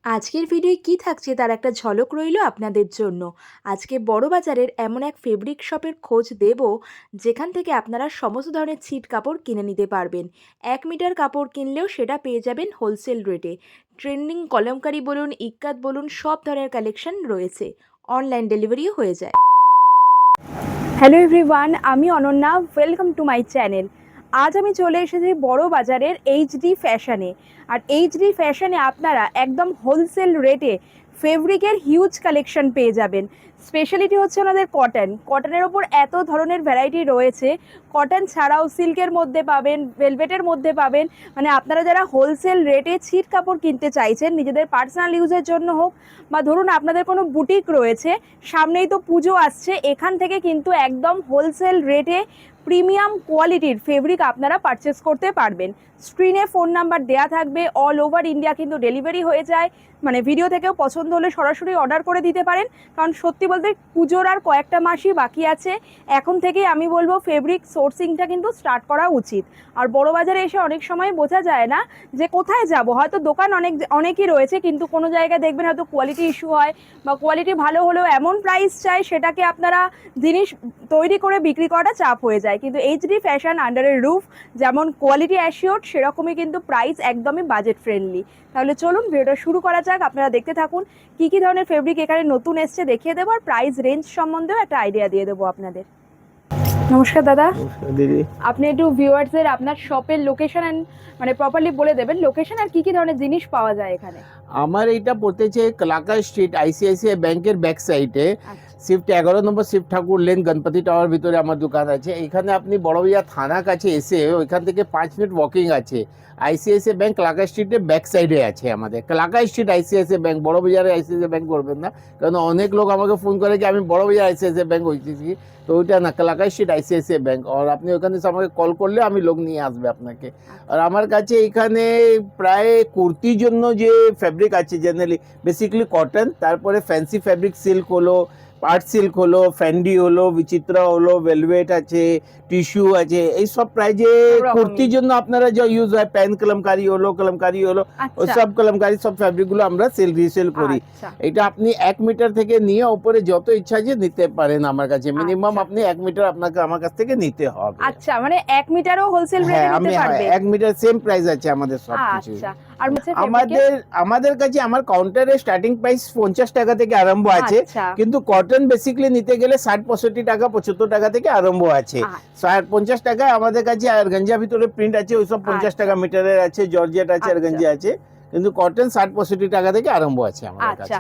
আজকের ভিডিওয় কী থাকছে তার একটা ঝলক রইল আপনাদের জন্য। আজকে বড়বাজারের এমন এক ফেব্রিক শপের খোঁজ দেব যেখান থেকে আপনারা সমস্ত ধরনের ছিট কাপড় কিনে নিতে পারবেন। 1 মিটার কাপড় কিনলেও সেটা পেয়ে যাবেন হোলসেল রেটে। ট্রেন্ডিং কলমকারি বলুন, ইক্কাত বলুন, সব ধরনের কালেকশন রয়েছে। অনলাইন ডেলিভারিও হয়ে যায়। হ্যালো এভরিওয়ান, আমি Ananya, welcome to my channel. আজ আমি চলে এসেছি বড়বাজারের এইচডি ফ্যাশনে। আর এইচডি ফ্যাশনে আপনারা একদম হোলসেল রেটে ফেব্রিকের হিউজ কালেকশন পেয়ে যাবেন। স্পেশালিটি হচ্ছে ওনাদের কটনের ওপর এত ধরনের ভ্যারাইটি রয়েছে। কটন ছাড়াও সিল্কের মধ্যে পাবেন, ভেলভেটের মধ্যে পাবেন। মানে আপনারা যারা হোলসেল রেটে ছিট কাপড় কিনতে চাইছেন নিজেদের পার্সোনাল ইউজের জন্য হোক, বা ধরুন আপনাদের কোনো বুটিক রয়েছে, সামনেই তো পুজো আসছে, এখান থেকে কিন্তু একদম হোলসেল রেটে প্রিমিয়াম কোয়ালিটির ফেব্রিক আপনারা পারচেস করতে পারবেন। স্ক্রিনে ফোন নাম্বার দেয়া থাকবে, অল ওভার ইন্ডিয়া কিন্তু ডেলিভারি হয়ে যায়। মানে ভিডিও থেকেও পছন্দ হলে সরাসরি অর্ডার করে দিতে পারেন, কারণ সত্যি বলতে পুজোর আর কয়েকটা মাসই বাকি আছে। এখন থেকেই আমি বলবো ফেব্রিক সোর্সিংটা কিন্তু স্টার্ট করা উচিত। আর বড়বাজারে এসে অনেক সময় বোঝা যায় না যে কোথায় যাব। হয়তো দোকান অনেকই রয়েছে, কিন্তু কোনো জায়গায় দেখবেন হয়তো কোয়ালিটি ইস্যু হয়, বা কোয়ালিটি ভালো হলেও এমন প্রাইস চাই সেটাকে আপনারা জিনিস তৈরি করে বিক্রি করাটা চাপ হয়ে যায়। কিন্তু এইচডি ফ্যাশন আন্ডারের রুফ যেমন কোয়ালিটি অ্যাসিওর্ড, সেরকমই কিন্তু প্রাইস একদমই বাজেট ফ্রেন্ডলি। তাহলে চলুন ভিডিওটা শুরু করা যাক। আপনারা দেখতে থাকুন কী কী ধরনের ফেব্রিক এখানে নতুন এসছে দেখিয়ে দেবো, আর প্রাইস রেঞ্জ সম্বন্ধেও একটা আইডিয়া দিয়ে দেবো আপনাদের। নমস্কার দাদা। নমস্কার দিদি। আপনি একটু ভিউয়ার্সদের আপনার শপের লোকেশন মানে প্রপারলি বলে দেবেন, লোকেশন আর কী কী ধরনের জিনিস পাওয়া যায় এখানে। আমার এইটা পড়তেছে কলাকা স্ট্রিট, আইসিআইসিআই ব্যাংকের ব্যাক সাইডে, শিফট 11 নম্বর শিব ঠাকুর লেন, গণপতি টাওয়ার ভিতরে আমার দোকান আছে। এখানে আপনি বড়বাজার থানা কাছে এসে ওইখান থেকে 5 মিনিট ওয়াকিং আছে। আইসিআইসিআই ব্যাংক কলাকা স্ট্রিটের ব্যাক সাইডে আছে আমাদের। কলাকা স্ট্রিট আইসিআইসিআই ব্যাংক, বড়বাজারে আইসিআইসিআই ব্যাংক করবেন না, কারণ অনেক লোক আমাকে ফোন করে যে আমি বড়বাজার আইসিআইসিআই ব্যাংক হয়েছি, তো ওইটা না, কলাকা স্ট্রিট আইসিআইসিআই ব্যাংক। আর আপনি ওখানে এসে আমাকে কল করলে আমি লোক নিয়ে আসবে আপনাকে। আর আমার কাছে এখানে প্রায় কুর্তির জন্য যে ফ্যাব্রিক আছে জেনারেলি বেসিক্যালি কটন, তারপরে ফ্যান্সি ফ্যাব্রিক সিল্ক হলো, পার্ট সিল্ক হলো, ফ্যান্ডি হলো, বিচিত্রা হলো, ভেলভেট আছে, টিস্যু আছে, এই সব প্রাইজে কুর্তির জন্য আপনারা যা ইউজ হয়, প্যান কলমকারি হলো, ওই সব কলমকারি সব ফ্যাব্রিকগুলো আমরা সেল রিসেল করি। এটা আপনি 1 মিটার থেকে নিয়ে উপরে যত ইচ্ছা যে নিতে পারেন আমার কাছে। মিনিমাম আপনি 1 মিটার আপনাকে আমার কাছ থেকে নিতে হবে। আচ্ছা, মানে 1 মিটারও হোলসেল রেটে নিতে পারবে? 1 মিটার সেম প্রাইস আছে আমাদের সব কিছু। আচ্ছা, আর আমাদের কাছে আমার কাউন্টারে স্টার্টিং প্রাইস 50 টাকা থেকে আরম্ভ আছে, কিন্তু কটন বেসিক্যালি নিতে গেলে 60-65 টাকা 75 টাকা থেকে আরম্ভ আছে। 50 টাকায় আমাদের কাছে অর্গানজা ভিতরে প্রিন্ট আছে, ওইসব 50 টাকা মিটারের আছে, জর্জেট আছে, অর্গানজা আছে, কিন্তু কটন 60-65 টাকা থেকে আরম্ভ আছে আমাদের কাছে।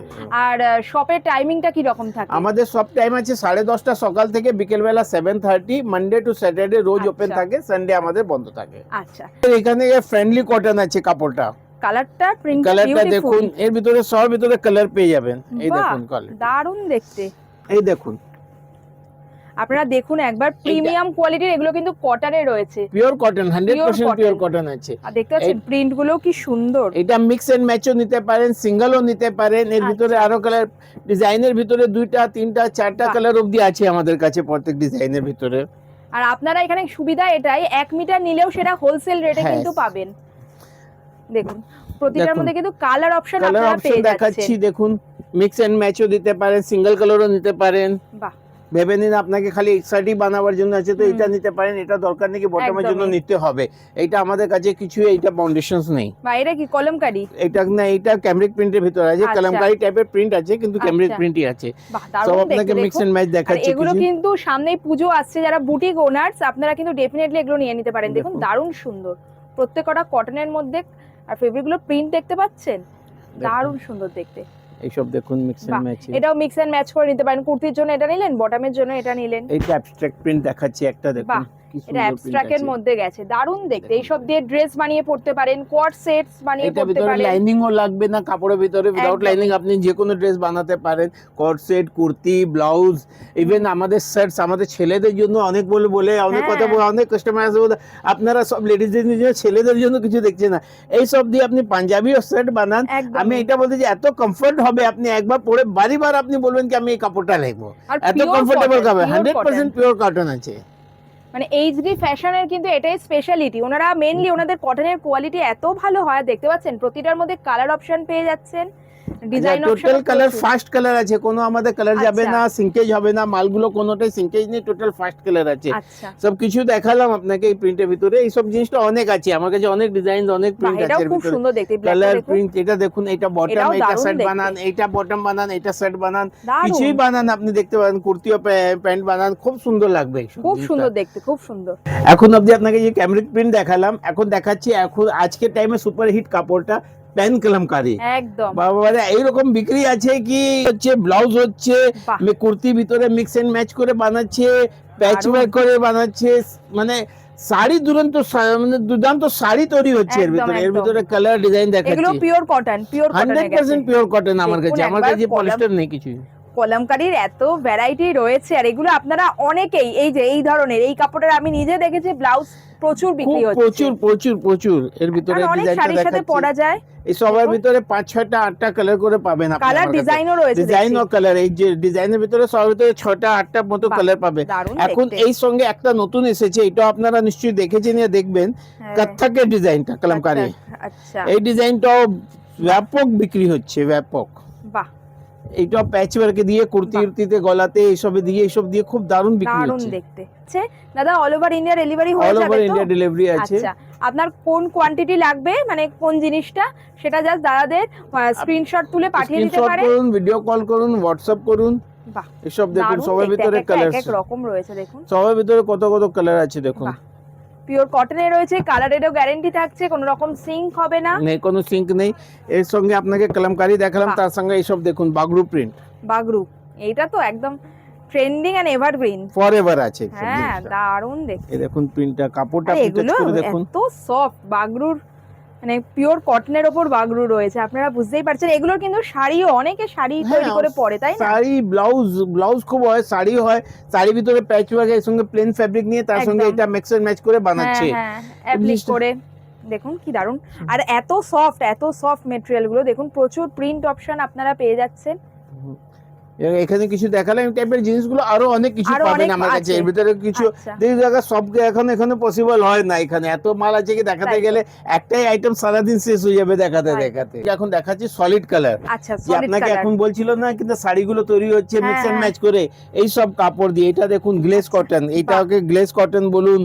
আর শপের টাইমিংটা কি রকম থাকে? আমাদের সব টাইম আছে 10:30 সকাল থেকে বিকেলবেলা 7:30, Monday to Saturday rose open থাকে, সানডে আমাদের বন্ধ থাকে। আচ্ছা, এখানে ফ্রেন্ডলি কটন আছে কাপড়টা। কালারটা দেখুন, এর ভিতরে সব ভিতরে কালার পেয়ে যাবেন। এই দেখুন কালার, দারুণ দেখতে। এই দেখুন, আপনারা দেখুন একবার, প্রিমিয়াম কোয়ালিটির, এগুলো কিন্তু কটনে রয়েছে, পিওর কটন, 100% পিওর কটন আছে। আর দেখতে পাচ্ছেন প্রিন্ট গুলো কি সুন্দর। এটা মিক্স এন্ড ম্যাচও নিতে পারেন, সিঙ্গেলও নিতে পারেন। এর ভিতরে আরো কালার, ডিজাইনের ভিতরে 2টা 3টা 4টা কালার অবধি আছে আমাদের কাছে প্রত্যেক ডিজাইনের ভিতরে। আর আপনারা এখানে সুবিধা এটাই, 1 মিটার নিলেও সেটা হোলসেল রেটে কিন্তু পাবেন। দেখুন প্রতিটার মধ্যে কিন্তু কালার অপশন আপনারা পেয়ে যাচ্ছেন। দেখাচ্ছি, দেখুন মিক্স এন্ড ম্যাচও দিতে পারেন, সিঙ্গেল কালারও নিতে পারেন। বাহ, ভেবে নিন আপনাকে খালি এক্সাইটিভ বানাবার জন্য আছে তো এটা নিতে পারেন, এটা দরকার নেই কি বটমের জন্য নিতে হবে। এটা আমাদের কাছে কিছু, এইটা ফাউন্ডেশনস নেই। বা এটা কি কলমকারি? এটা না, এটা ক্যামরিক প্রিন্টের ভিতরে আছে, কলমকারি টাইপের প্রিন্ট আছে, কিন্তু ক্যামরিক প্রিন্টই আছে। সব আপনাকে মিক্স এন্ড ম্যাচ দেখাচ্ছি। এগুলো কিন্তু সামনেই পুজো আসছে, যারা বুটিক ওনার্স আপনারা কিন্তু ডেফিনেটলি এগুলো নিয়ে নিতে পারেন। দেখুন দারুণ সুন্দর, প্রত্যেকটা কটনের মধ্যে, আর ফেব্রিকগুলো প্রিন্ট দেখতে পাচ্ছেন, দারুণ সুন্দর দেখতে। এইসব দেখুন মিক্স এন্ড ম্যাচ, এটাও মিক্স এন্ড ম্যাচ করে নিতে পারেন। কুর্তির জন্য এটা নিলেন, বটমের জন্য এটা নিলেন। এইটা অ্যাবস্ট্রাক্ট প্রিন্ট দেখাচ্ছি একটা, দেখুন এটা অ্যাবস্ট্রাক্টের মধ্যে গেছে, দারুণ দেখতে। এইসব দিয়ে ড্রেস বানিয়ে পড়তে পারেন, কোয়ার্ড সেটস বানিয়ে পড়তে পারেন। এটা লাইনিংও লাগবে না কাপড়ের ভিতরে, উইদাউট লাইনিং আপনি যে কোনো ড্রেস বানাতে পারেন। কোয়ার্ড সেট, কুর্তি, ব্লাউজ, ইভেন আমাদের শার্টস, আমাদের ছেলেদের জন্য অনেক বলে অনেক কথা বলে, অনেক কাস্টমার আছে বলে আপনারা সব লেডিজদের জন্য, ছেলেদের জন্য কিছু দেখছেন না। এই সব দিয়ে আপনি পাঞ্জাবি ও শার্ট বানান। আমি এটা বলতে যে এত কমফর্ট হবে, আপনি একবার পরে বারবার আপনি বলবেন কি আমি এই কাপড়টা নেবো, এত কমফোর্টেবল হবে। 100% পিওর কটন আছে। মানে এইচডি ফ্যাশনের কিন্তু এটাই স্পেশালিটি। ওনারা মেইনলি ওনাদের কটনের কোয়ালিটি এত ভালো হয়, দেখতে পাচ্ছেন প্রতিটার মধ্যে কালার অপশন পেয়ে যাচ্ছেন। Design total colour first colour আছে, কোনো আমাদের কালার যাবে আচ্ছা। না, সিঙ্কেজ হবে না, মালগুলো কোনোটাই সিঙ্কেজ নেই, টোটাল ফার্স্ট কালার আছে। আচ্ছা, সব কিছু দেখালাম আপনাকে এই প্রিন্টের ভিতরে, এই সব জিনিসটা অনেক আছে আমার কাছে, অনেক ডিজাইন, অনেক বাহ, প্রিন্ট আছে এটাও এর খুব ভিতরে, সুন্দর দেখতে, ব্ল্যাকটা কালার দেখুন, প্রিন্ট। এটা দেখুন, এটা বটম, এটাও এটা দারুণ সেট দেখতে। বানান, এটা বটম বানান, এটা সেট বানান, দারুণ, কিছুই বানান আপনি দেখতে পারেন, কুর্তিও প্যান্ট বানান, খুব সুন্দর লাগবে এই সব খুব জিনিসটা। সুন্দর দেখতে, খুব সুন্দর। এখন অবধি আপনাকে যে ক্যামরিক প্রিন্ট দেখালাম, এখন দেখাচ্ছি এখন আজকের টাইমে সুপার হিট কাপড়টা প্যান কলমকারি। একদম বাবা এইরকম বিক্রি আছে কি হচ্ছে, ব্লাউজ হচ্ছে বাহ, কুর্তি ভিতরে মিক্স এন্ড ম্যাচ করে বানাচ্ছে, প্যাচ দারুণ। ওয়ার্ক করে বানাচ্ছে, মানে শাড়ি মানে দুর্দান্ত শাড়ি তৈরি হচ্ছে এর একদম, ভিতরে। এর একদম। ভিতরে কালার ডিজাইন এগুলো দেখাচ্ছি, পিওর কটন, পিওর কটনের 100% পিওর কটন আমার দেখুন কাছে, আমার একবার কাছে কলম- পলিস্টার নেই কিছু। কলমকারীর এত ভ্যারাইটি রয়েছে, আর এগুলো আপনারা অনেকেই এই যে এই ধরনের এই কাপড়ের আমি নিজে দেখেছি ব্লাউজ প্রচুর খুব বিক্রি হচ্ছে, প্রচুর প্রচুর প্রচুর এর ভিতরে আর অনেক ডিজাইনটা শাড়ির সাথে দেখাচ্ছি। পরা যায়, এই সবার দেখুন। ভিতরে 5-6টা 8টা কালার করে পাবেন আপনি, কালার ডিজাইনও রয়েছে, ডিজাইন ও কালার, এই যে ডিজাইনের ভিতরে সবার ভিতরে 6টা 8টা মতো বাহ, কালার পাবে। দারুণ এখন দেখতে। এই সঙ্গে একটা নতুন এসেছে, এটা আপনারা নিশ্চয়ই দেখেছেন বা দেখবেন, হ্যাঁ, কত্থকের ডিজাইনটা কলমকারি। আচ্ছা, আচ্ছা, এই ডিজাইনটাও ব্যাপক বিক্রি হচ্ছে, ব্যাপক। বাহ, এইটা প্যাচ ওয়ার্ক দিয়ে কুর্তি বাহ। উর্তিতে গলাতে এইসব দিয়ে খুব দারুণ বিক্রি দারুণ হচ্ছে। দেখতে। দাদা অল ওভার ইন্ডিয়া ডেলিভারি হয়ে অল যাবে ওভার তো? ইন্ডিয়া ডেলিভারি আছে। আচ্ছা, আপনার কোন কোয়ান্টিটি লাগবে, মানে কোন জিনিসটা, সেটা জাস্ট দাদাদের স্ক্রিনশট তুলে পাঠিয়ে দিতে স্ক্রিনশট পারেন। করুন, ভিডিও কল করুন, হোয়াটসঅ্যাপ করুন, বাহ, এসব দেখুন দারুণ সবার দেখতে, ভিতরে এক একটা কালার, এক এক রকম রয়েছে দেখুন, সবার ভিতরে কত কত কালার আছে দেখুন। বাহ, পিওর কটনের রয়েছে, কালারেরও গ্যারান্টি থাকছে, কোনো রকম সিঙ্ক হবে না, নেই কোনো সিঙ্ক নেই। এর সঙ্গে আপনাকে কলমকারি দেখালাম, বাহ। তার সঙ্গে এইসব দেখুন বাগরু প্রিন্ট, বাগরু, এইটা তো একদম ট্রেন্ডিং এন্ড এভারগ্রিন। ফরএভার আছে সব হ্যাঁ, জিনিসটা। দারুণ দেখতে। এই দেখুন প্রিন্টটা, কাপড়টা আরে আপনি টাচ এগুলো করে দেখুন। এত সফট, বাগরুর মানে পিওর কটনের ওপর বাগরু রয়েছে, আপনারা বুঝতেই পারছেন। এগুলোর কিন্তু শাড়িও, অনেকে শাড়ি তৈরি হ্যাঁ, করে পরে, তাই না? শাড়ি, ব্লাউজ খুব হয়, শাড়ি হয়, শাড়ির ভিতরে প্যাচ ওয়ার্ক, এর সঙ্গে প্লেন ফ্যাব্রিক নিয়ে তার সঙ্গে একদম। এটা মিক্স এন্ড ম্যাচ করে হ্যাঁ, বানাচ্ছে। হ্যাঁ, অ্যাপ্লিক জিনিসটা- করে দেখুন কি দারুণ। আর এত সফট মেটেরিয়াল গুলো দেখুন, প্রচুর প্রিন্ট অপশন আপনারা পেয়ে যাচ্ছেন। এখানে কিছু দেখালাম, এই টাইপের জিনিসগুলো আরো অনেক কিছু আরো পাবেন অনেক আমার কাছে। আছে। এর ভিতরে কিছু আচ্ছা, দেখি জায়গা সব এখানে পসিবল হয় না, এখানে এত মাল আছে কি দেখাতে তাই তো। গেলে একটাই আইটেম সারাদিন শেষ হয়ে যাবে দেখাতে তাই তো। দেখাতে। এখন দেখাচ্ছি সলিড কালার, আচ্ছা, যে সলিড আপনাকে কালার, এখন বলছিল না কিন্তু শাড়িগুলো তৈরি হচ্ছে হ্যাঁ, মিক্স এন্ড হ্যাঁ। ম্যাচ করে এই সব কাপড় দিয়ে। এটা দেখুন গ্লেজ আচ্ছা, কটন, এটাকে গ্লেজ কটন বলুন,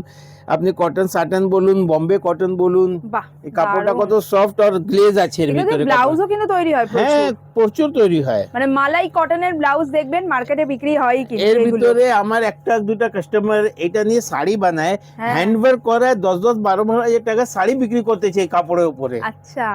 আপনি কটন সাটন বলুন, বম্বে কটন বলুন, বাহ, এই কাপড়টা দারুণ। কত সফট আর গ্লেজ আছে এর ভিতরে। ব্লাউজও কিন্তু তৈরি হয় হ্যাঁ, প্রচুর, প্রচুর তৈরি হয়। মানে মালাই কটনের ব্লাউজ দেখবেন মার্কেটে বিক্রি হয় কিন্তু এর এগুলো। ভিতরে আমার একটা দুটা কাস্টমার এটা নিয়ে শাড়ি বানায়, হ্যাঁ। হ্যান্ডওয়ার্ক করায়, 10-12 হাজার টাকা শাড়ি বিক্রি করতেছে এই কাপড়ের উপরে। আচ্ছা,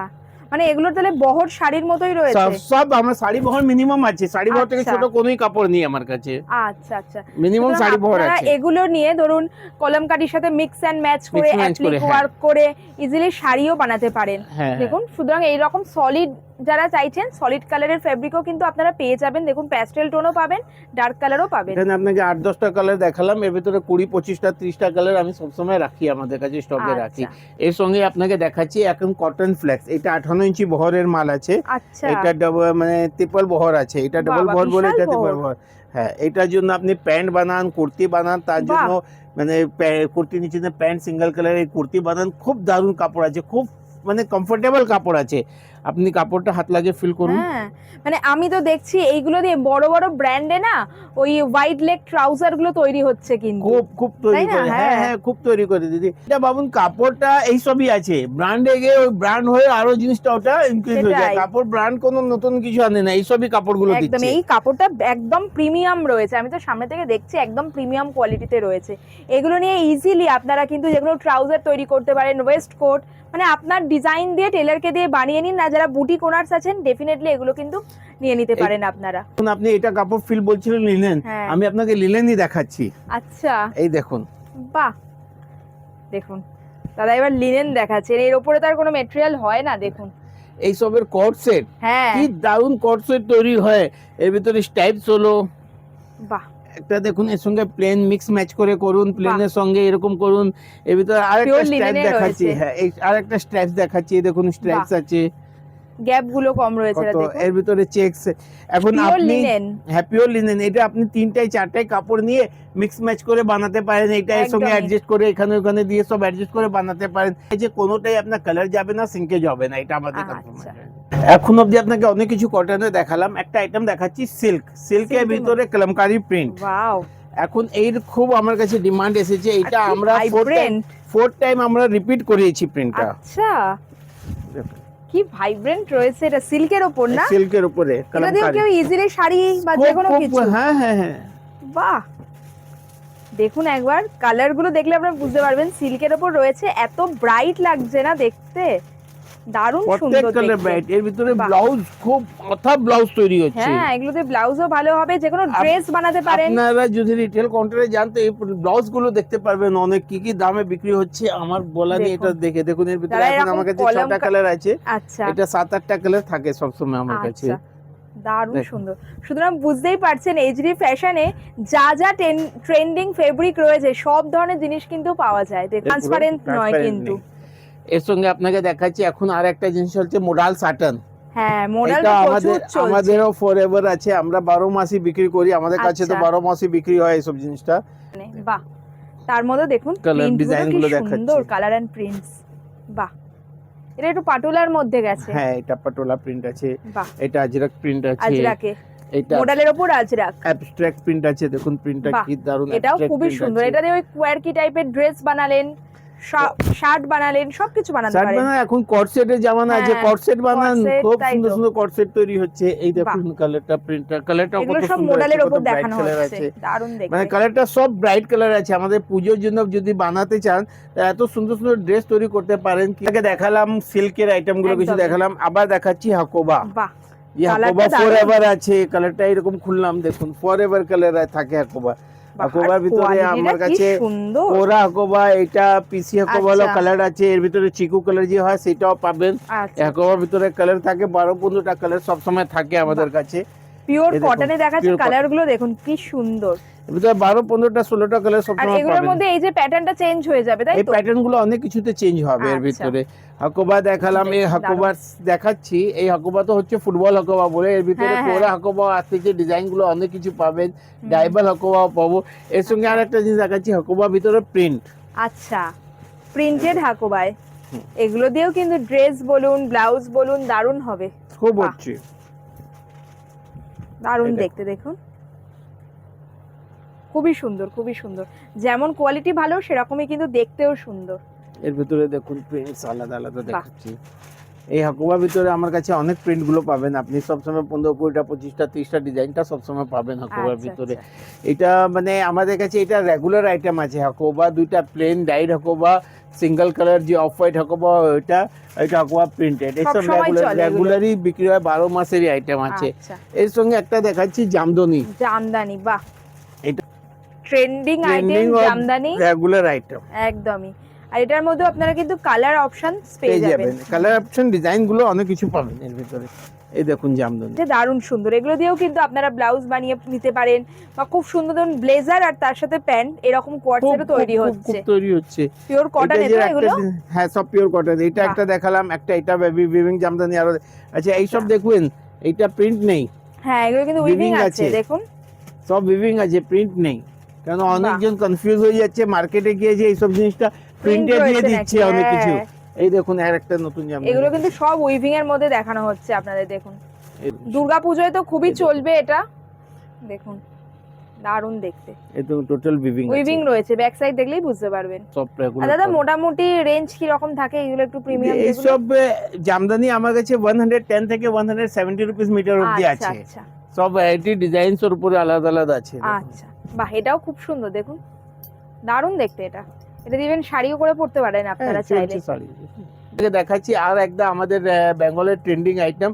মানে এগুলো তাহলে বহর শাড়ির মতোই রয়েছে। সব আমার শাড়ি বহর মিনিমাম আছে, শাড়ি বহর থেকে আচ্ছা। ছোট কোনোই কাপড় নেই আমার কাছে, আচ্ছা, আচ্ছা, মিনিমাম সুতরাং শাড়ি বহর আপনারা আছে। এগুলো নিয়ে ধরুন কলমকারির সাথে মিক্স এন্ড ম্যাচ করে, Mix and match করে, অ্যাপ্লিক হ্যাঁ। ওয়ার্ক করে ইজিলি শাড়িও বানাতে পারেন। হ্যাঁ, দেখুন, সুতরাং এইরকম সলিড যারা চাইছেন, সলিড কালারের ফেব্রিকও কিন্তু আপনারা পেয়ে যাবেন। দেখুন, প্যাস্টেল টোনও পাবেন, ডার্ক কালারও পাবেন। এখানে আপনাকে 8-10টা কালার দেখালাম, এর ভিতরে 20-25টা 30টা কালার আমি সবসময় রাখি, আমাদের কাছে স্টকে রাখি। আচ্ছা, এর সঙ্গে আপনাকে দেখাচ্ছি এখন কটন ফ্লেক্স, এটা 58 ইঞ্চি বহরের মাল আছে, আচ্ছা, এটা মানে ট্রিপল বহর আছে, এটা ডাবল বাবা, বহর বলে বিশাল এটা ট্রিপল বহর। বহর। হ্যাঁ, এটার জন্য আপনি প্যান্ট বানান, কুর্তি বানান, তার বাহ। জন্য মানে কুর্তি নিচে প্যান্ট সিঙ্গেল কালারের কুর্তি বানান, খুব দারুণ কাপড় আছে, খুব মানে কমফোর্টেবল কাপড় আছে। আপনি কাপড়টা হাত লাগিয়ে ফিল করুন। হ্যাঁ, মানে আমি তো দেখছি এইগুলো দিয়ে বড় বড় ব্র্যান্ডে না ওই হোয়াইট লেগ ট্রাউজার গুলো তৈরি হচ্ছে কিন্তু। খুব তৈরি তাই না? করে, হ্যাঁ হ্যাঁ। হ্যাঁ, খুব তৈরি করে দিদি। এটা ভাবুন কাপড়টা এই সবই আছে, ব্র্যান্ডে গিয়ে ওই ব্র্যান্ড হয়ে আরো জিনিসটা ওটা ইনক্রিজ হয়ে যায়। সেটাই। কাপড় ব্র্যান্ড কোনো নতুন কিছু আনে না, এই সবই কাপড়গুলো একদম, দিচ্ছে। এই কাপড়টা একদম প্রিমিয়াম রয়েছে, আমি তো সামনে থেকে দেখছি একদম প্রিমিয়াম কোয়ালিটিতে রয়েছে। এগুলো নিয়ে ইজিলি আপনারা কিন্তু যেগুলো ট্রাউজার তৈরি করতে পারেন, ওয়েস্ট কোট, মানে আপনার ডিজাইন দিয়ে টেলারকে দিয়ে বানিয়ে নিন না। যারা বুটিক ওনার্স আছেন ডেফিনেটলি এগুলো কিন্তু নিয়ে নিতে পারেন আপনারা। এখন আপনি এটা কাপড় ফিল বলছিলেন লিনেন, হ্যাঁ। আমি আপনাকে লিনেনই দেখাচ্ছি। আচ্ছা, এই দেখুন, বাহ, দেখুন দাদা এবার লিনেন দেখাচ্ছেন, এর উপরে তার কোনো মেটেরিয়াল হয় না। দেখুন, এই সবের কট সেট, হ্যাঁ, কি দারুণ কট সেট তৈরি হয়। এর ভিতরে স্টাইপস হলো বাহ, একটা, দেখুন এর সঙ্গে প্লেন মিক্স ম্যাচ করে করুন, প্লেনের সঙ্গে এরকম করুন। এর ভিতরে আরেকটা Pure স্ট্রাইপ linen-এ দেখাচ্ছি, রয়েছে। হ্যাঁ এই আরেকটা স্ট্রাইপ দেখাচ্ছি, এই দেখুন স্ট্রাইপস আছে গ্যাপ গুলো কম রয়েছে কত, দেখুন। এর ভিতরে চেকস। এখন Pure আপনি linen। হ্যাঁ, পিওর লিনেন, এটা আপনি 3-4টাই কাপড় নিয়ে মিক্স ম্যাচ করে বানাতে পারেন, এটা এর সঙ্গে একদমই। অ্যাডজাস্ট করে এখানে ওখানে দিয়ে সব অ্যাডজাস্ট করে বানাতে পারেন। এই যে কোনোটাই আপনার কালার যাবে না, সিঙ্কেজ হবে না, এটা আমাদের আচ্ছা। কনফার্ম আছে। এখন অবধি আপনাকে অনেক কিছু কটনে দেখালাম, একটা আইটেম দেখাচ্ছি সিল্কের Silk-এর ভিতরে কালামকারী প্রিন্ট। ওয়াও, এখন এর খুব আমার কাছে ডিমান্ড এসেছে, এটা কি আমরা vibrant। ফোর্থ টাইম আমরা রিপিট করিয়েছি প্রিন্টটা। আচ্ছা, কি ভাইব্রেন্ট রয়েছে, এটা সিল্কের ওপর না? সিল্কের উপরে এটা দিয়েও কালামকারী। কেউ ইজিলি শাড়ি বা যে কোনো কিছু। হ্যাঁ হ্যাঁ হ্যাঁ, বাহ, দেখুন একবার কালার গুলো দেখলে আপনারা বুঝতে পারবেন সিল্কের ওপর রয়েছে, এত ব্রাইট লাগছে না দেখতে, দারুণ প্রত্যেক সুন্দর কালার দেখতে। ব্রাইট। এর ভিতরে বাহ। ব্লাউজ খুব মাথা ব্লাউজ তৈরি হচ্ছে। হ্যাঁ, এগুলোতে ব্লাউজও ভালো হবে, যে কোনো ড্রেস বানাতে পারেন। আপনারা যদি রিটেল কাউন্টারে যান তো এই ব্লাউজ গুলো দেখতে পারবেন অনেক কি কি দামে বিক্রি হচ্ছে, আমার বলা নেই। এটা দেখে দেখুন, এর ভিতরে যারা এখন এরকম আমার কাছে কলম 6টা কালার আছে। আচ্ছা, এটা 7-8টা কালার থাকে সব সময় আমার কাছে। আচ্ছা, দারুণ দেখুন। সুন্দর। সুতরাং বুঝতেই পারছেন এইচডি ফ্যাশনে যা যা ট্রেন্ডিং ফেব্রিক রয়েছে সব ধরনের জিনিস কিন্তু পাওয়া যায়। ট্রান্সপারেন্ট নয় কিন্তু। এর সঙ্গে আপনাকে দেখাচ্ছি এখন আর একটা জিনিস হচ্ছে মোডাল সাটন। হ্যাঁ, মডেল এটা প্রচুর চলছে। আমাদেরও ফরএভার আছে, আমরা 12 মাসই বিক্রি করি, আমাদের কাছে তো আচ্ছা। 12 মাসই বিক্রি হয় এইসব জিনিসটা। বাহ, তার মধ্যে দেখুন Colour প্রিন্ট design গুলো গুলো কি দেখাচ্ছি। সুন্দর, কালার এন্ড প্রিন্টস। বাহ, এটা একটু পাটোলার মধ্যে গেছে। হ্যাঁ, এটা পাটোলা প্রিন্ট আছে, বাহ, এটা আজরাক প্রিন্ট আছে, আজরাকে এটা মডেলের ওপর আজরাক। অ্যাবস্ট্রাক্ট প্রিন্ট আছে। দেখুন প্রিন্টটা বাহ, কি দারুণ, এটাও abstract খুবই print সুন্দর। আছে। এটা দিয়ে ওই কোয়ার্কি টাইপের ড্রেস বানালেন, শার্ট বানালেন, সবকিছু বানাতে শার্ট পারেন। বানান, এখন কটসেটের জামানা আছে, হ্যাঁ, কটসেট বানান, corset, খুব তাই সুন্দর তো। সুন্দর কটসেট তৈরি হচ্ছে। এই দেখুন কালারটা, প্রিন্টটা, কালারটা এগুলো কত সব সুন্দর আছে, মডেলের কত ওপর ব্রাইট দেখানো কালার হচ্ছে, আছে। দারুণ দেখতে। মানে কালারটা সব ব্রাইট কালার আছে। আমাদের পুজোর জন্য যদি বানাতে চান তা এত সুন্দর সুন্দর ড্রেস তৈরি করতে পারেন। কি আগে দেখালাম সিল্কের আইটেম গুলো কিছু একদমই। দেখালাম, আবার দেখাচ্ছি হাকোবা। বাহ, যে হাকোবা কালারটা দারুণ। ফরএভার আছে, কালারটা এরকম খুললাম, দেখুন ফরএভার কালার থাকে হাকোবা। হাকোবার ভিতরে আমার কাছে সুন্দর কোরা হাকোবা, এটা পিসি হাকোবা আচ্ছা। কালার আছে, এর ভিতরে চিকু কালার যে হয় সেটাও পাবেন। আচ্ছা, হাকোবার ভিতরে কালার থাকে 12-15টা কালার সব সময় থাকে আমাদের কাছে। পিওর এই দেখুন, কটনে দেখাচ্ছে, pure কালার গুলো দেখুন কি সুন্দর। এর ভিতরে 12-15টা 16টা কালার সব আর সময় এগুলোর পাবেন। মধ্যে এই যে প্যাটার্নটা চেঞ্জ হয়ে যাবে, তাই এই তো? প্যাটার্ন গুলো অনেক কিছুতে চেঞ্জ হবে এর আচ্ছা। ভিতরে। হাকোবা দেখালাম, এই দেখুন, হাকোবা দেখাচ্ছি। এই হাকোবা তো হচ্ছে ফুটবল হাকোবা বলে, এর ভিতরে হ্যাঁ, কোরা হাকোবা আসছে, ডিজাইন গুলো অনেক কিছু পাবেন। ডাইবাল হাকোবা পাবো। এর সঙ্গে আর একটা জিনিস দেখাচ্ছি, হাকোবা ভিতরে প্রিন্ট। আচ্ছা, প্রিন্টেড হাকোবায় এগুলো দিয়েও কিন্তু ড্রেস বলুন, ব্লাউজ বলুন, দারুণ হবে। খুব বাহ। হচ্ছে দারুণ এই দেখুন। দেখতে, দেখুন খুবই সুন্দর, খুবই সুন্দর। যেমন কোয়ালিটি ভালো সেরকমই কিন্তু দেখতেও সুন্দর। এর ভিতরে দেখুন প্রিন্টস আলাদা আলাদা দেখাচ্ছি। এই হাকোবার ভিতরে আমার কাছে অনেক প্রিন্ট গুলো পাবেন। আপনি সবসময় 15-20টা 25টা 30টা ডিজাইনটা সবসময় পাবেন হাকোবার আচ্ছা, ভিতরে। আচ্ছা। এটা মানে আমাদের কাছে এটা রেগুলার আইটেম আছে। হাকোবা দুইটা plain dyed Hakoba, single colour যে অফ হোয়াইট হাকোবা, এটা হাকোবা প্রিন্টেড। এসব সবসময় চলে এগুলো। রেগুলারই বিক্রি হয়, 12 মাসেরই আইটেম আছে। আচ্ছা, এর সঙ্গে একটা দেখাচ্ছি জামদানি। জামদানি, বাহ, এটা trending item Jamdani, regular item একদমই। আর এটার মধ্যে আপনারা কিন্তু কালার অপশন পেয়ে যাবেন। কালার অপশন ডিজাইন গুলো অনেক কিছু পাবেন এর ভিতরে। এই দেখুন জামদানি, যে দারুণ সুন্দর। এগুলো দিয়েও কিন্তু আপনারা ব্লাউজ বানিয়ে নিতে পারেন, বা খুব সুন্দর ধরুন ব্লেজার আর তার সাথে প্যান্ট, এরকম কোয়ার্টসেটও তৈরি হচ্ছে। তৈরি হচ্ছে পিওর কটন এটা যে তো এগুলো। হ্যাঁ, সব পিওর কটন। এটা বাহ। একটা দেখালাম, একটা এটা বেবি উইভিং জামদানি আরো। আচ্ছা, এই সব দেখুন, এটা প্রিন্ট নেই। হ্যাঁ, এগুলো কিন্তু উইভিং Weaving আছে, আছে। দেখুন। সব উইভিং আছে, প্রিন্ট নেই। কারণ অনেকজন কনফিউজ হয়ে যাচ্ছে মার্কেটে গিয়ে যে এইসব জিনিসটা প্রিন্টে দিয়ে রয়েছে দিচ্ছে নাকি? অনেক কিছু। হ্যাঁ। এই দেখুন আর একটা নতুন জামদানি। এগুলো কিন্তু সব উইভিং এর মধ্যে দেখানো হচ্ছে আপনাদের, দেখুন। দুর্গাপূজায় তো খুবই চলবে এটা, দেখুন দারুণ দেখতে। এই তো টোটাল উইভিং উইভিং রয়েছে, ব্যাক সাইড দেখলেই বুঝতে পারবেন। সব আর রেগুলার। দাদা মোটামুটি রেঞ্জ কি রকম থাকে এগুলো, একটু প্রিমিয়াম এই সব জামদানি আমার কাছে 110 থেকে 170 রুপিস মিটার অবধি আচ্ছা, আছে। আচ্ছা, সব ভ্যারাইটি ডিজাইনস এর উপরে আলাদা আলাদা আছে। আচ্ছা, বাহ, এটাও খুব সুন্দর, দেখুন দারুণ দেখতে। এটা দিবেন শাড়িও করে পড়তে পারেন আপনারা চাইলে। দেখাচ্ছি আর একটা আমাদের বেঙ্গলের ট্রেন্ডিং আইটেম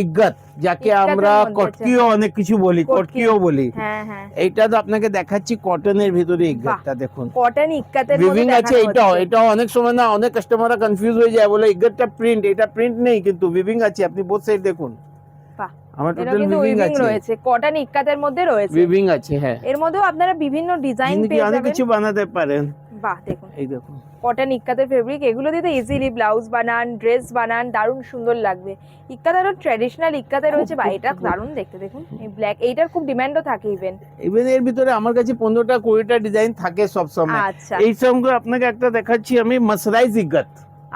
ইজ্জত, যাকে ইজ্জতের আমরা মধ্যে কটকিও অনেক কিছু বলি, কটকিও বলি। হ্যাঁ, হ্যাঁ, এইটা তো আপনাকে দেখাচ্ছি কটনের ভিতরে ইজ্জতটা দেখুন। কটন ইক্কাতের মধ্যে উইভিং আছে। দেখানো হচ্ছে। এটাও অনেক সময় না অনেক কাস্টমাররা কনফিউজ হয়ে যায়, বলে ইজ্জতটা প্রিন্ট, এটা প্রিন্ট নেই কিন্তু উইভিং আছে। আপনি বোথ সাইড দেখুন, বাহ, আমার এটা টোটাল কিন্তু উইভিং উইভিং আছে। রয়েছে, কটন ইক্কাতের মধ্যে রয়েছে। উইভিং আছে, হ্যাঁ। এর মধ্যেও আপনারা বিভিন্ন ডিজাইন জিন্দগি পেয়ে অনেক যাবেন। কিছু বানাতে পারেন। বাহ, দেখুন এই দেখুন কটন ইক্কাতের ফেব্রিক, এগুলো দিয়ে তো ইজিলি ব্লাউজ বানান, ড্রেস বানান, দারুণ সুন্দর লাগবে। ইক্কাতেরও ট্র্যাডিশনাল ইক্কাতে রয়েছে, বা এটা দারুণ দেখতে, দেখুন এই ব্ল্যাক, এইটার খুব ডিমান্ডও থাকে ইভেন। ইভেন এর ভিতরে আমার কাছে 15টা 20টা ডিজাইন থাকে সব সময়। আচ্ছা, এই সঙ্গে আপনাকে একটা দেখাচ্ছি আমি মাসরাইজ ইজ্জত।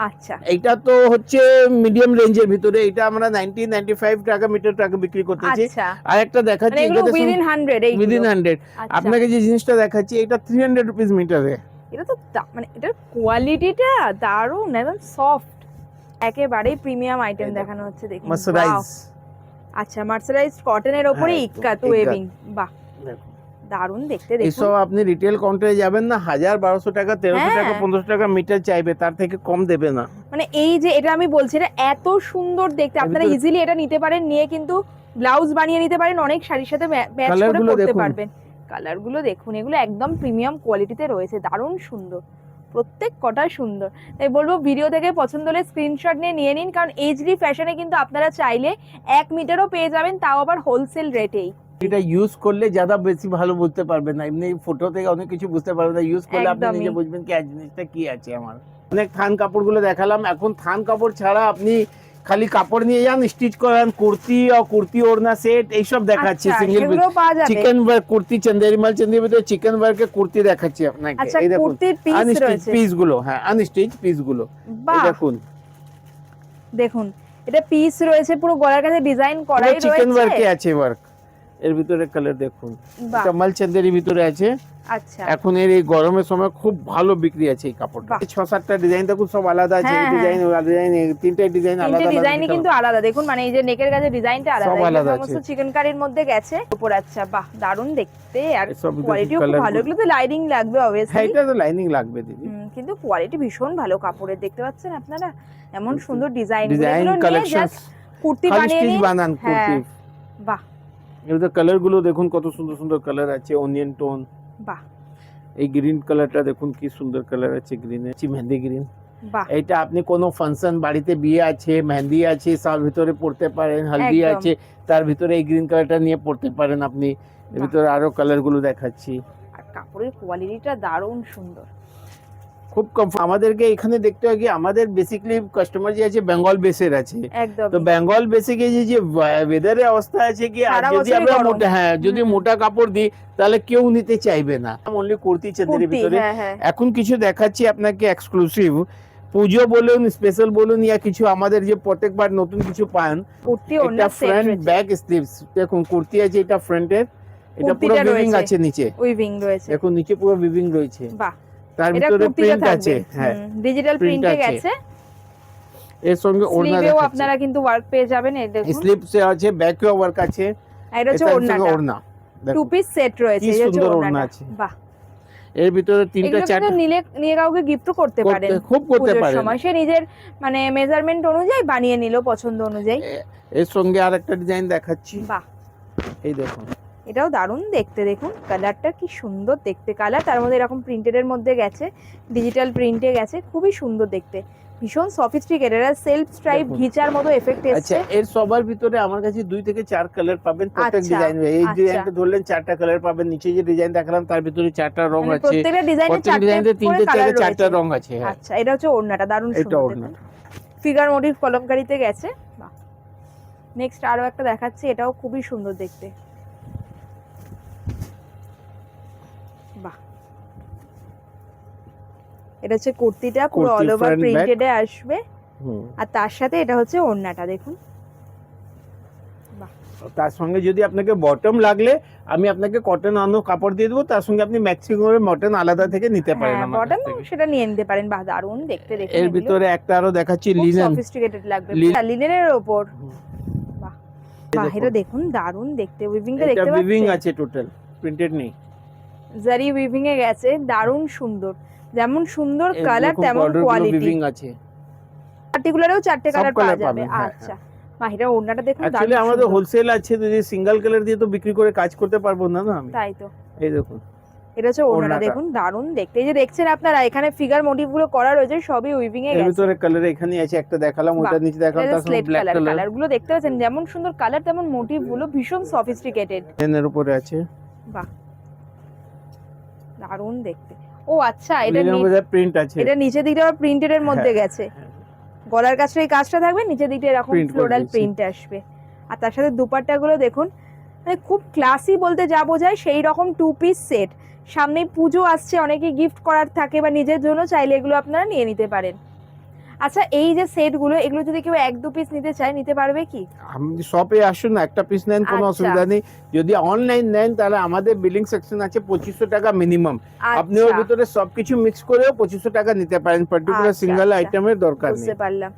আচ্ছা এইটা তো হচ্ছে মিডিয়াম রেঞ্জের ভিতরে, এটা আমরা 90-95 টাকা মিটার টাকা বিক্রি করতেছি। আচ্ছা আর একটা মানে দেখাচ্ছি এগুলো উইদিন 100 এইগুলো। উইদিন 100। আচ্ছা আপনাকে যে জিনিসটা দেখাচ্ছি এটা 300 রুপিস মিটারে। এটা তো মানে এটার কোয়ালিটিটা দারুণ, একদম সফট, একেবারেই প্রিমিয়াম আইটেম দেখানো হচ্ছে দেখুন। মার্সারাইজ। Wow! আচ্ছা মার্সারাইজড কটনের ওপরে হ্যাঁ, ইক্কাত ইক্কাত। ওয়েভিং, বাহ দেখুন দারুণ দেখতে দেখুন। এইসব আপনি রিটেল কাউন্টারে যাবেন না, 1000-1200 টাকা 1300 টাকা হ্যাঁ। 1500 টাকা মিটার চাইবে, তার থেকে কম দেবে না। মানে এই যে এটা আমি বলছি, এটা এত সুন্দর দেখতে, এর আপনারা ভিতরে- ইজিলি এটা নিতে পারেন, নিয়ে কিন্তু ব্লাউজ বানিয়ে নিতে পারেন, অনেক শাড়ির সাথে ম্যাচ করে কালারগুলো পরতে দেখুন। পারবেন। কালারগুলো দেখুন, এগুলো একদম প্রিমিয়াম কোয়ালিটিতে রয়েছে, দারুণ সুন্দর, প্রত্যেক কটা সুন্দর। তাই বলবো ভিডিও থেকে পছন্দ হলে স্ক্রিনশট নিয়ে নিন, কারণ এইচডি ফ্যাশনে কিন্তু আপনারা চাইলে 1 মিটারও পেয়ে যাবেন, তাও আবার হোলসেল রেটেই। এটা ইউজ করলে যারা বেশি ভালো বুঝতে পারবেন না, এমনি ফটো থেকে অনেক কিছু বুঝতে পারবেন না, ইউজ করলে আপনি একদমই। নিজে বুঝবেন কি এই জিনিসটা কি আছে আমার। অনেক থান কাপড়গুলো দেখালাম, এখন থান কাপড় ছাড়া আপনি খালি কাপড় নিয়ে যান, স্টিচ করান, কুর্তি আর কুর্তি ওড়না সেট এইসব দেখাচ্ছি। আচ্ছা, সিঙ্গেল সেগুলো পাওয়া যাবে। চিকেন ওয়ার্ক কুর্তি, চন্দেরি মাল চন্দেরি ভিতরে চিকেন ওয়ার্কের কুর্তি দেখাচ্ছি আপনাকে। আচ্ছা এই দেখুন কুর্তির পিস আনস্টিচ রয়েছে, পিস গুলো, হ্যাঁ আনস্টিচ পিস গুলো এই বাহ দেখুন। দেখুন এটা পিস রয়েছে, পুরো গলার কাছে ডিজাইন করাই চিকেন ওয়ার্কে রয়েছে, আছে ওয়ার্ক। এর ভিতরে কালার দেখুন, বাহ এটা মাল চন্দেরি ভিতরে আছে। আচ্ছা এখন এর এই গরমের সময় খুব ভালো বিক্রি আছে এই কাপড়টা। বাহ। 6-7টা ডিজাইন দেখুন, সব আলাদা আছে। হ্যাঁ, এই ডিজাইন ওই ডিজাইন, তিনটে ডিজাইন আলাদা তিনটে আলাদা ডিজাইনই দিতে কিন্তু আলাদা, দেখুন মানে এই যে নেকের কাছে ডিজাইনটা আলাদা, সব এগুলো আলাদা সমস্ত আছে। চিকেন কারির মধ্যে গেছে উপর। আচ্ছা বাহ দারুণ দেখতে, আর এসব দেখুন কোয়ালিটিও খুব colour ভালো, গুলো। এগুলো তো লাইনিং লাগবে হবে। হ্যাঁ অবভিয়াসলি, এটা তো লাইনিং লাগবে দিদি। কিন্তু কোয়ালিটি ভীষণ ভালো কাপড়ের, দেখতে পাচ্ছেন আপনারা এমন সুন্দর ডিজাইন, ডিজাইন এগুলো নিয়ে কালেকশন জাস্ট কুর্তি খালি বানিয়ে স্টিচ নিন। বানান হ্যাঁ কুর্তি। বাহ এর কালার গুলো দেখুন কত সুন্দর সুন্দর কালার আছে, অনিয়ন টোন। বাহ এই গ্রিন কালারটা দেখুন কি সুন্দর কালার আছে, গ্রিন আছে মেহেন্দি গ্রিন। বাহ এটা আপনি কোনো ফাংশন, বাড়িতে বিয়ে আছে, মেহেন্দি আছে, তার ভিতরে পড়তে পারেন, হলদি একদম। আছে, তার ভিতরে এই গ্রিন কালারটা নিয়ে পড়তে পারেন আপনি। এর বাহ। ভিতরে আরো কালার গুলো দেখাচ্ছি, আর কাপড়ের কোয়ালিটিটা দারুণ সুন্দর। খুব কম। আমাদেরকে এখানে দেখতে হয় কি আমাদের বেসিক্যালি কাস্টমার যে আছে বেঙ্গল বেসের আছে, একদম তো বেঙ্গল বেসিকে যে ওয়েদারের অবস্থা আছে কি আর সারা যদি বছরই আমরা গরম। মোটা, হ্যাঁ যদি মোটা কাপড় দিই তাহলে কেউ নিতে চাইবে না। অনলি কুর্তি চাঁদের কুর্তি, ভিতরে হ্যাঁ হ্যাঁ এখন কিছু দেখাচ্ছি আপনাকে এক্সক্লুসিভ। পুজো বলুন, স্পেশাল বলুন, ইয়া কিছু আমাদের যে প্রত্যেকবার নতুন কিছু পান। কুর্তি এটা ওড়না সেট ফ্রন্ট রয়েছে, ব্যাক স্লিভস দেখুন, কুর্তি আছে এটা ফ্রন্টের, এটা পুরো কুর্তিটা উইভিং রয়েছে। আছে নিচে, উইভিং রয়েছে, দেখুন নিচে পুরো উইভিং রয়েছে, বাহ তার এটা ভিতরে কুর্তিটা প্রিন্ট থাকবে, আছে, হ্যাঁ ডিজিটাল print প্রিন্টে আছে। গেছে, এর সঙ্গে ওড়না স্লিভেও দেখাচ্ছি, আপনারা কিন্তু ওয়ার্ক পেয়ে যাবেন। এই দেখুন স্লিভসে আছে, ব্যাকেও ওয়ার্ক আছে। আর এটা হচ্ছে এটার ওড়নাটা, সঙ্গে ওড়না টু দেখুন, পিস সেট রয়েছে, কি এই হচ্ছে সুন্দর ওড়না ওড়নাটা, আছে। বাহ এর ভিতরে তিনটা এগুলো কিন্তু চারটা নিয়ে কাউকে গিফটও করতে পারেন, খুব করতে পুজোর পারেন। সময় সে নিজের মানে মেজারমেন্ট অনুযায়ী বানিয়ে নিল পছন্দ অনুযায়ী। এর সঙ্গে আর একটা ডিজাইন দেখাচ্ছি, বাহ এই দেখুন এটাও দারুণ দেখতে, দেখুন কালারটা কি সুন্দর দেখতে, কালার তার মধ্যে এরকম প্রিন্টেডের মধ্যে গেছে, ডিজিটাল প্রিন্টে গেছে, খুবই সুন্দর দেখতে, ভীষণ সফিস্টিকেটেড, আর সেলফ স্ট্রাইপ দেখুন। ঘিচার মতো এফেক্ট আচ্ছা এসছে। এর সবার ভিতরে আমার কাছে 2 থেকে 4 কালার পাবেন প্রত্যেক আচ্ছা, ডিজাইন। এই আচ্ছা। ডিজাইনটা ধরলেন 4টা কালার পাবেন, নিচে যে ডিজাইন দেখালাম তার ভিতরে 4টা রং মানে আছে, প্রত্যেকটা ডিজাইনে প্রত্যেক ডিজাইনে 3টে থেকে 4টা রং আছে। হ্যাঁ আচ্ছা এটা হচ্ছে ওড়নাটা, দারুণ এটা সুন্দর ওড়না। ফিগার মোটিভ কলমকারিতে গেছে, বাহ নেক্সট আরো একটা দেখাচ্ছি, এটাও খুবই সুন্দর দেখতে, বাহ এটা হচ্ছে কুর্তিটা পুরো kurti all over front back। প্রিন্টেডে আসবে, হুম। আর তার সাথে এটা হচ্ছে ওড়নাটা দেখুন, তার সঙ্গে যদি আপনাকে বটম লাগলে আমি আপনাকে কটন অন্য কাপড় দিয়ে দেবো, তার সঙ্গে আপনি ম্যাক্সি করে মটন আলাদা থেকে নিতে পারেন হ্যাঁ আমার কাছ বটম থেকে। সেটা নিয়ে নিতে পারেন, বাহ দারুণ দেখতে, দেখুন এর ভিতরে একটা আরো দেখাচ্ছি লিনেন, সফিস্টিকেটেড লাগবে, লিন- লিনেনের উপর, হুম। বাহ এই বাহ দেখুন। এটা দেখুন দারুণ দেখতে, উইভিংটা এটা দেখতে উইভিং পাচ্ছেন, আছে, টোটাল প্রিন্টেড নেই। জারি উইভিং এ গেছে, দারুণ সুন্দর, যেমন সুন্দর কালার তেমন কোয়ালিটি, উইভিং আছে, পার্টিকুলারেও 4টে সব কালার পাওয়া colour যাবে। পাবেন, হ্যাঁ, আচ্ছা বাহিরে ওড়নাটা দেখুন অ্যাকচুয়ালি দারুণ আমাদের সুন্দর। হোলসেল আছে, যদি সিঙ্গেল কালার দিয়ে তো বিক্রি করে কাজ করতে পারবো না না আমি। তাই তো, এই দেখুন এটা হচ্ছে ওড়নাটা ওড়নাটা। দেখুন দারুণ দেখতে, এই যে দেখছেন আপনারা এখানে ফিগার মোটিভ গুলো করা রয়েছে, সবই উইভিং এ এর গেছে, ভিতরে কালার এখানে আছে, একটা দেখালাম, ওটা বাহ, নিচে দেখালাম, এটা তার সঙ্গে slate black colour, colour colour গুলো দেখতে পাচ্ছেন যেমন সুন্দর কালার তেমন মোটিভ গুলো ভীষণ সফিস্টিকেটেড, এর উপরে আছে, বাহ দারুণ দেখতে। ও আচ্ছা এটা লিনেন মধ্যে প্রিন্ট আছে, এটা নিচের দিকটা আবার প্রিন্টেড এর মধ্যে গেছে, গলার কাছে এই কাজটা থাকবে, নিচের দিকটা এরকম Print করে ফ্লোরাল দিয়েছি। প্রিন্ট আসবে, আর তার সাথে দুপাট্টা গুলো দেখুন, মানে খুব ক্লাসি বলতে যা বোঝায় সেই রকম 2 পিস সেট। সামনেই পুজো আসছে, অনেকে গিফট করার থাকে বা নিজের জন্য চাইলে এগুলো আপনারা নিয়ে নিতে পারেন। আচ্ছা এই যে সেটগুলো, এগুলো যদি কেউ 1-2 পিস নিতে চায় নিতে পারবে কি? আপনি শপে আসুন না, একটা পিস নেন কোনো আচ্ছা। অসুবিধা নেই। যদি অনলাইন নেন তাহলে আমাদের বিলিং সেকশন আছে 2500 টাকা মিনিমাম। আপনি ওর আচ্ছা, ভিতরে সবকিছু মিক্স করেও 2500 টাকা নিতে পারেন, পার্টিকুলার আচ্ছা, সিঙ্গেল আচ্ছা। আইটেমের দরকার নেই। বুঝতে পারলাম।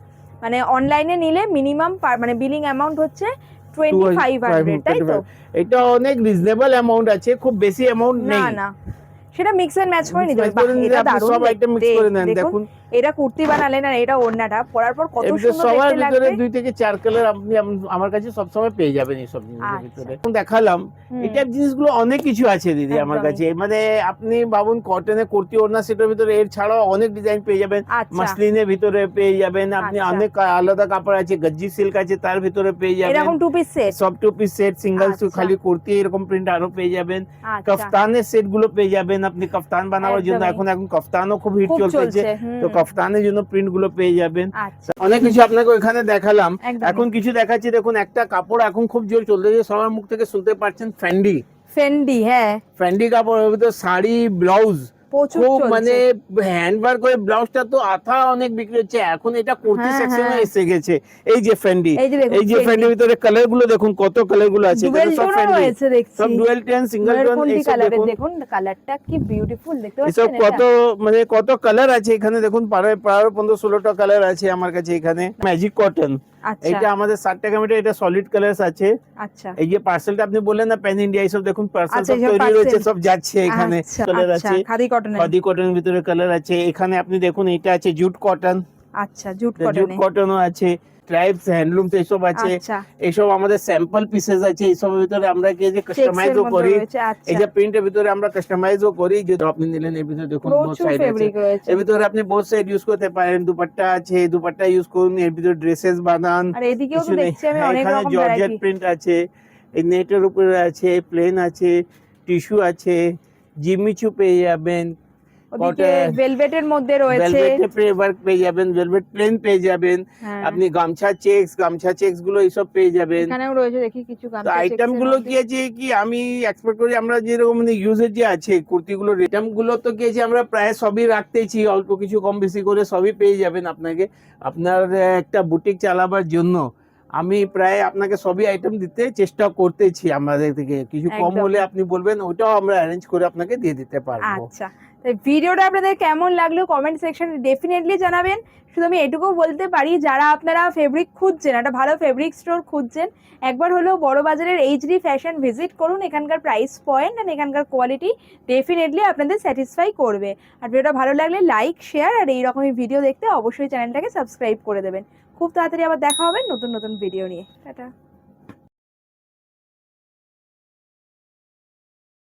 মানে অনলাইনে নিলে মিনিমাম মানে বিলিং অ্যামাউন্ট হচ্ছে 2500, তাই তো? এটা অনেক রিজনেবল অ্যামাউন্ট আছে, খুব বেশি অ্যামাউন্ট না, নেই। না। সেটা মিক্স এন্ড ম্যাচ করে Mix নিতে match হবে। বাহ! করে নিলে এটা আপনি দারুণ সব আইটেম মিক্স দেখতে। করে নেন। দেখুন, দেখুন এটা কুর্তি বানালেন আর এটা ওড়নাটা পরার পর কত এমনি সুন্দর সবার দেখতে ভিতরে লাগবে। 2 থেকে 4 কালার আপনি আমার কাছে সবসময় পেয়ে যাবেন এইসব জিনিসের আচ্ছা। ভিতরে। এখন দেখালাম হুম, এই টাইপ জিনিসগুলো অনেক কিছু আছে দিদি আমার একদমই। কাছে। মানে আপনি ভাবুন কটনের কুর্তি ওড়না সেটার ভিতরে এর ছাড়াও অনেক ডিজাইন পেয়ে যাবেন। আচ্ছা, মাসলিনের ভিতরে পেয়ে যাবেন আপনি, আচ্ছা। অনেক আলাদা কাপড় আছে, গজ্জি সিল্ক আছে তার ভিতরে পেয়ে যাবেন। এরকম 2 পিস সেট? সব 2 পিস সেট, সিঙ্গেল আচ্ছা, খালি কুর্তি এরকম প্রিন্ট আরো পেয়ে যাবেন। আচ্ছা। কফতানের সেট গুলো পেয়ে যাবেন, আপনি কফতান বানাবার জন্য একদমই। এখন কফতানও খুব হিট খুব চলতেছে, হুম। তো কফতানের জন্য প্রিন্ট গুলো পেয়ে যাবেন। আচ্ছা, অনেক কিছু আপনাকে ওখানে দেখালাম। একদমই। এখন কিছু দেখাচ্ছি, দেখুন একটা কাপড় এখন খুব জোর চলতেছে, সবার মুখ থেকে শুনতে পাচ্ছেন ফেন্ডি। ফেন্ডি, হ্যাঁ। ফেন্ডি কাপড়, ওর ভিতরে শাড়ি ব্লাউজ প্রচুর খুব চলছে। মানে হ্যান্ডওয়ার্ক করে ব্লাউজটা তো আথা অনেক বিক্রি হচ্ছে। এখন এটা কুর্তি হ্যাঁ, সেকশনে হ্যাঁ। এসে গেছে। এই যে ফেন্ডি, এই যে দেখুন এই যে ফেন্ডি। ফেন্ডির ভিতরে কালার গুলো দেখুন, কত কালার গুলো আছে। ডুয়েল দেখুন সব টোনও ফেন্ডি, রয়েছে দেখছি। সব ডুয়েল টোন, সিঙ্গেল টোন, ময়ূরকণ্ঠী এইসব কালারের দেখুন। দেখুন কালারটা কি বিউটিফুল দেখতে এসব পাচ্ছেন কত এটা? মানে কত কালার আছে এখানে দেখুন, প্রায় 15-16টা কালার আছে আমার কাছে এখানে। ম্যাজিক কটন, আচ্ছা, এটা আমাদের 60 টাকা মিটার, এটা সলিড কালার আছে। আচ্ছা। এই যে পার্সেলটা আপনি বললেন না প্যান ইন্ডিয়া, এইসব দেখুন পার্সেল আচ্ছা, সব এইসব তৈরি রয়েছে, parcel। সব যাচ্ছে এখানে। আচ্ছা, কালার আচ্ছা, আছে, খাদি কটনের। খাদি কটনের ভিতরে কালার আছে। এখানে আপনি দেখুন এটা আছে জুট কটন, আচ্ছা, জুট জুট কটনে। কটনও আছে, ট্রাইবস হ্যান্ডলুমস এইসব আছে। আচ্ছা, এইসব আমাদের স্যাম্পল পিসেস আছে, এইসবের ভিতরে আমরা কি যে চেক্সের কাস্টমাইজও মধ্যে করি। রয়েছে। এই আচ্ছা, যে প্রিন্টের ভিতরে আমরা কাস্টমাইজও করি, যে আপনি নিলেন এর ভিতরে দেখুন বহুত প্রচুর সাইড আছে। ফেব্রিক রয়েছে। এর ভিতরে আপনি বহুত সাইড ইউজ করতে পারেন, দুপাট্টা আছে, দুপাট্টা ইউজ করুন, এর ভিতরে ড্রেসেস বানান। আর এদিকেও তো কিছু নেই। দেখছি আমি হ্যাঁ, অনেক এখানে রকম জর্জেট ভ্যারাইটি। প্রিন্ট আছে, এই নেটের উপরে আছে, প্লেন আছে, টিস্যু আছে, জিমিচু পেয়ে যাবেন, ওদিকে ভেলভেটের মধ্যে রয়েছে। ভেলভেট ওয়ার্ক পেয়ে যাবেন, ভেলভেট প্লেন পেয়ে যাবেন। হ্যাঁ, আপনি গামছা চেক্স গুলো এইসব পেয়ে যাবেন। এখানেও রয়েছে দেখি কিছু তো গামছা আইটেম চেক্সের গুলো মধ্যে। কি আছে কি আমি এক্সপেক্ট করি, আমরা যেরকম মানে ইউজের যে আছে কুর্তিগুলোর আইটেম গুলো তো কি আছে, আমরা প্রায় সবই রাখতেছি, অল্প কিছু কম বেশি করে সবই পেয়ে যাবেন আপনাকে। আপনার একটা বুটিক চালাবার জন্য আমি প্রায় আপনাকে সবই আইটেম দিতে চেষ্টা করতেছি। আমাদের থেকে কিছু কম একদম। হলে আপনি বলবেন, ওটাও আমরা অ্যারেঞ্জ করে আপনাকে দিয়ে দিতে পারবো। আচ্ছা, তো ভিডিওটা আপনাদের কেমন লাগলো কমেন্ট সেকশনে ডেফিনেটলি জানাবেন। শুধু আমি এটুকু বলতে পারি, যারা আপনারা ফেব্রিক খুঁজছেন, একটা ভালো ফেব্রিক স্টোর খুঁজছেন, একবার হলেও বড়বাজারের এইচডি ফ্যাশন ভিজিট করুন। এখানকার প্রাইস পয়েন্ট আর এখানকার কোয়ালিটি ডেফিনেটলি আপনাদের স্যাটিসফাই করবে। আর ভিডিওটা ভালো লাগলে লাইক, শেয়ার আর এইরকমই ভিডিও দেখতে অবশ্যই চ্যানেলটাকে সাবস্ক্রাইব করে দেবেন। খুব তাড়াতাড়ি আবার দেখা হবে নতুন নতুন ভিডিও নিয়ে। টাটা।